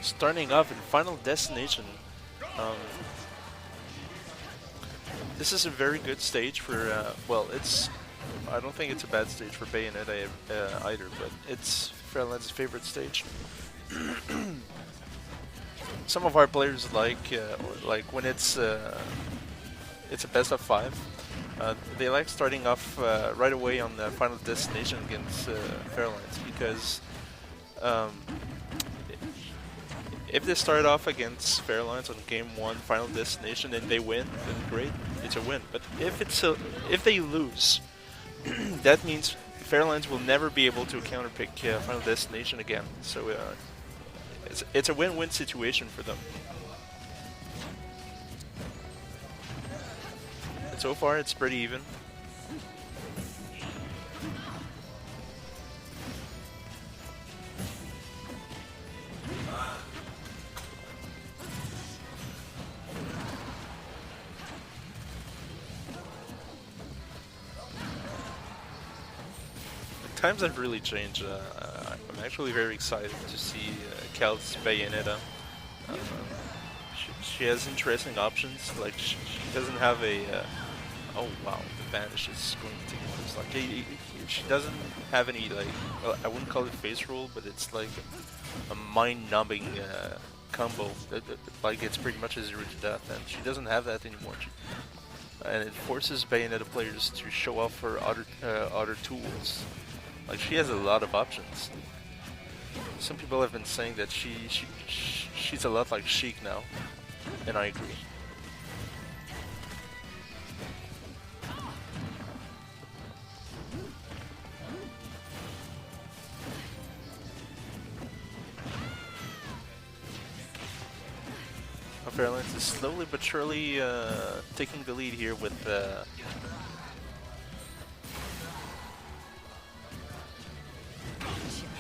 starting off in Final Destination. Um, this is a very good stage for, well, I don't think it's a bad stage for Bayonetta either, but it's Fairlines' favorite stage. Some of our players like when it's a best of 5. They like starting off right away on the Final Destination against Fairlines because um, if they start off against Fairlines on game 1 Final Destination and they win, then great, it's a win. But if they lose, that means Fairlines will never be able to counterpick Final Destination again. So it's a win-win situation for them. And so far, it's pretty even. Times have really changed. I'm actually very excited to see Khal's Bayonetta. Uh, she has interesting options. Like she doesn't have a. Oh wow, the vanish is going to take place. Like she doesn't have any like. Well, I wouldn't call it face roll, but it's like a mind-numbing combo. Like it's pretty much a 0 to death, and she doesn't have that anymore. And it forces Bayonetta players to show off her other tools. Like she has a lot of options. Some people have been saying that she's a lot like Sheik now, and I agree. Fairlines is slowly but surely taking the lead here with.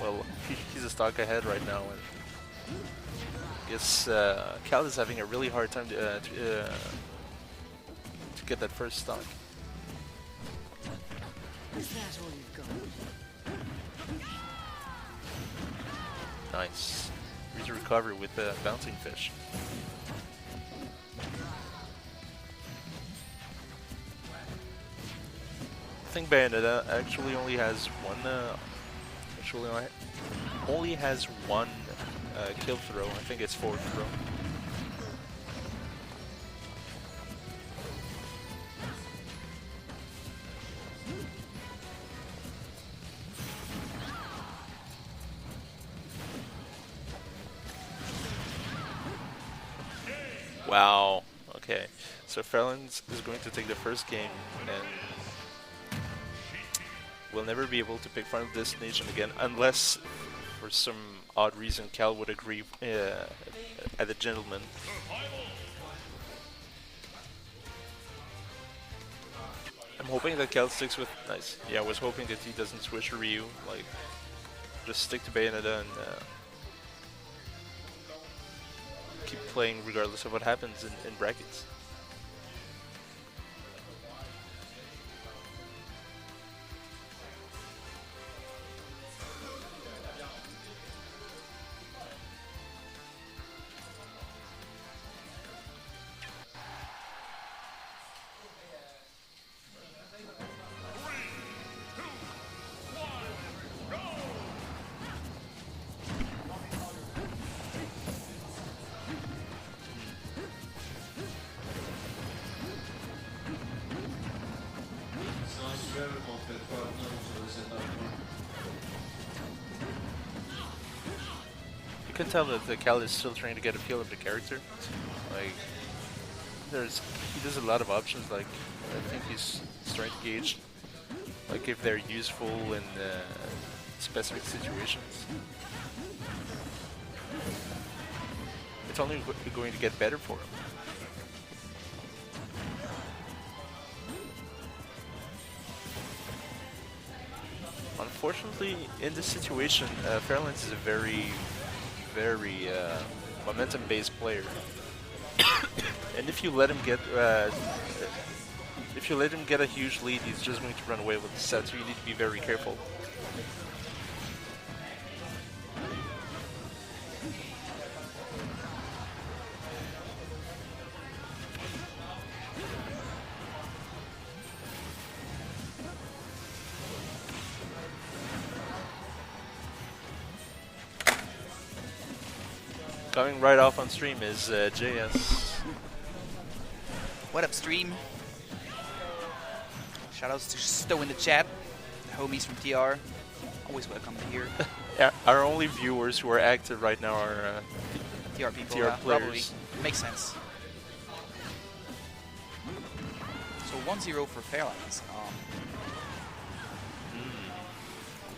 Well, he's a stock ahead right now, and I guess Khal is having a really hard time to get that first stock. Is that all you've got? Nice. Here's a recovery with the bouncing fish. I think Bayonetta actually only has one. Only has one kill throw. I think it's forward throw. Wow. Okay. So Fairlines is going to take the first game and we'll never be able to pick Final Destination again unless for some odd reason Khal would agree as a gentleman. I'm hoping that Khal sticks with... Nice. Yeah, I was hoping that he doesn't switch Ryu. Like, just stick to Bayonetta and keep playing regardless of what happens in brackets. You can tell that the Khal is still trying to get a feel of the character. Like, he does a lot of options. Like, I think he's trying to gauge, like, if they're useful in specific situations. It's only going to get better for him. Unfortunately, in this situation, Fairlines is a very momentum-based player, and if you let him get a huge lead, he's just going to run away with the set. So you need to be very careful. Coming right off on stream is JS. What up, stream? Shoutouts to Stowe in the chat. The homies from TR. Always welcome to here. Yeah, our only viewers who are active right now are TR people. TR Probably. players. Makes sense. So 1-0 for Fairlines.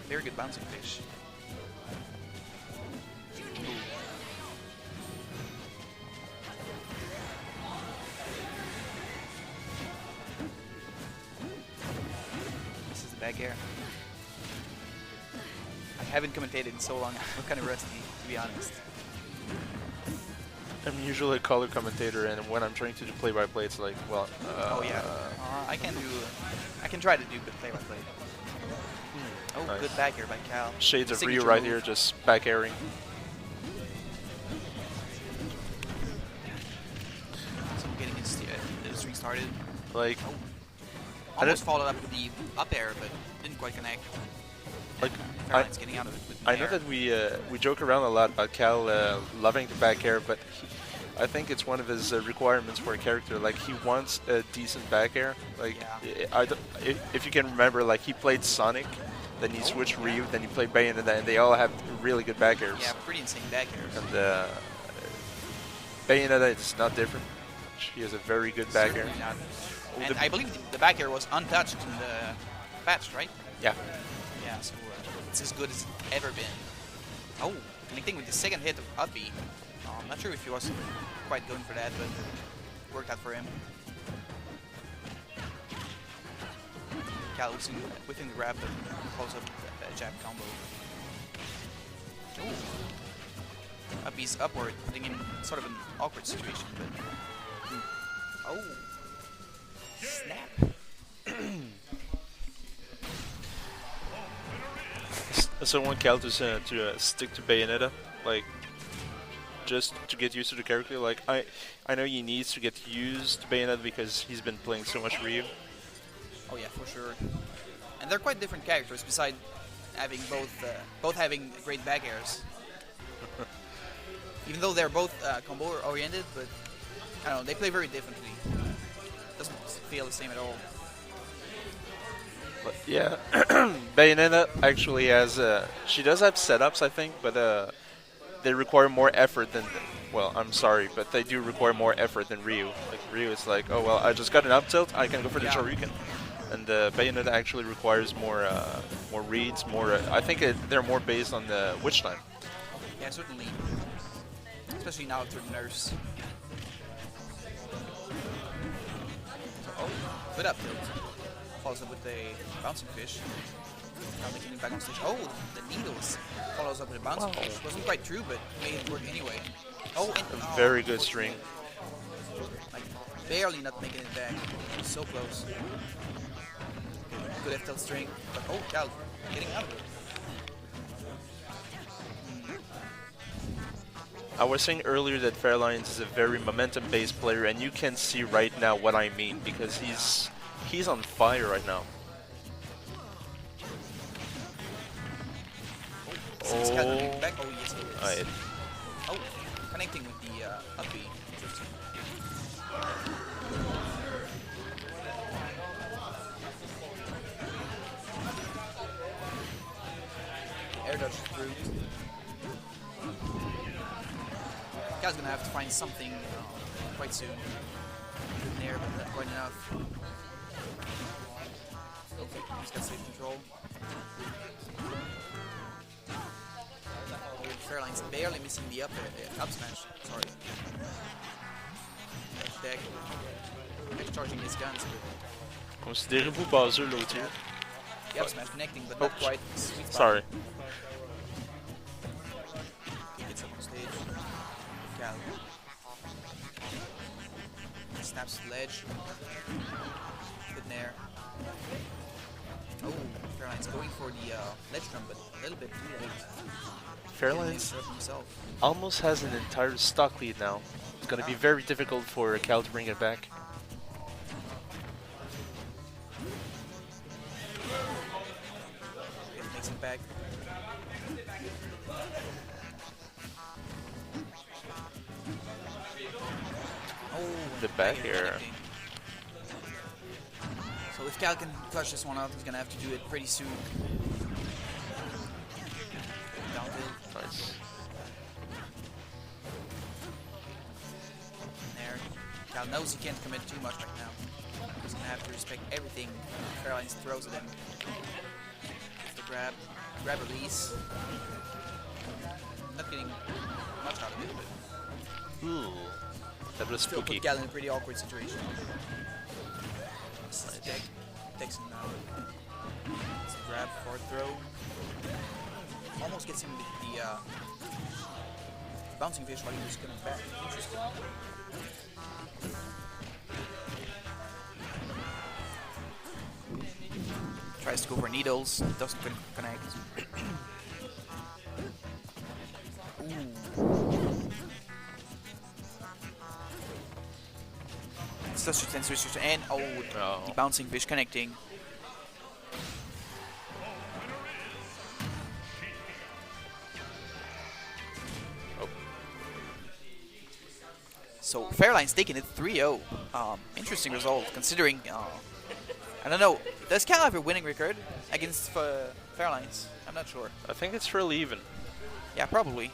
Very good bouncing fish. Ooh. This is the back air. I haven't commentated in so long. I'm kind of rusty, to be honest. I'm usually a color commentator, and when I'm trying to do play-by-play, it's like, well. Oh yeah. I can try to do good play-by-play. Oh, Nice. good back air by Khal. Shades of Ryu Signature right move. here, just back airing. So getting his the string started. Like, Oh. I Almost don't- followed up with the up air, but didn't quite connect. like Fairlines getting out of it with I the know air. that we joke around a lot about Khal loving the back air, but I think it's one of his requirements for a character. Like, he wants a decent back air. Like, Yeah. if you can remember, like, he played Sonic, then he switched Ryu, then he played Bayonetta, and they all have really good back airs. Yeah, pretty insane back airs. And Bayonetta is not different. She has a very good back air. Certainly not. Oh, And the- I believe the back air was untouched in the patch, right? Yeah. Yeah, so it's as good as it's ever been. Oh, connecting with the second hit of up B. I'm not sure if he was quite going for that, but it worked out for him. Khal within the grab, but follows up with a jab combo. Ooh. Up B's upward, putting him in sort of an awkward situation, but... Oh. Snap. So I want Khal to stick to Bayonetta, like, just to get used to the character. Like, I know he needs to get used to Bayonetta because he's been playing so much Ryu. Oh yeah, for sure. And they're quite different characters, besides having both having great back airs. Even though they're both combo oriented, but I don't know, they play very differently. Doesn't feel the same at all. But yeah, Bayonetta actually has she does have setups, I think, but they require more effort than. Well, I'm sorry, but they do require more effort than Ryu. Like, Ryu is like, oh well, I just got an up tilt, I can go for the Yeah. Shoryuken. And Bayonetta actually requires more reads, more. I think they're more based on the witch time. Yeah, certainly. Especially now after the nerfs. Oh, good up tilt. Follows up with a bouncing fish. Now making it back on stage. Oh, the needles. Follows up with a bouncing Wow. fish. Wasn't quite true, but made it work anyway. Oh, and A very good string. like barely not making it back. So close. Good F tilt string. But oh, Khal getting out of it. I was saying earlier that Fairlines is a very momentum-based player, and you can see right now what I mean because he's on fire right now. Is Khal gonna get back? Oh, yes, he is. Alright. Oh, connecting with the up B. Interesting. Air dodge through. Khal's gonna have to find something quite soon. Good nair, but not quite enough. Okay, he's got safe control. Fairlines barely missing the up smash. Sorry. Deck. Charging his guns, but Considérez-vous Bowser l'autre here? the up smash connecting, but not Oops. quite sweet spot. Sorry. He gets up on stage. Khal. Snaps the ledge. Good nair. Oh, Fairlines going for the ledge jump, but a little bit too late. Fairlines Himself. almost has an entire stock lead now. It's going to be very difficult for Khal to bring it back. It makes it back. the back Again, air. connecting. So if Khal can clutch this one out, he's gonna have to do it pretty soon. Down tilt. Nice. There. Khal knows he can't commit too much right now. He's gonna have to respect everything Fairlines throws at him. Gets the grab release. Not getting much out of it, but Ooh, that was still spooky. put Khal in a pretty awkward situation. This is deck. Takes him now. It's a grab, forward throw. Almost gets him the bouncing fish while he was coming back. Interesting. Tries to go for needles, doesn't connect. Ooh. Switch, and oh, Oh. the bouncing fish connecting. Oh. So Fairlines taking it 3-0. Interesting result considering. I don't know. Does Khal have a winning record against Fairlines? I'm not sure. I think it's really even. Yeah, probably.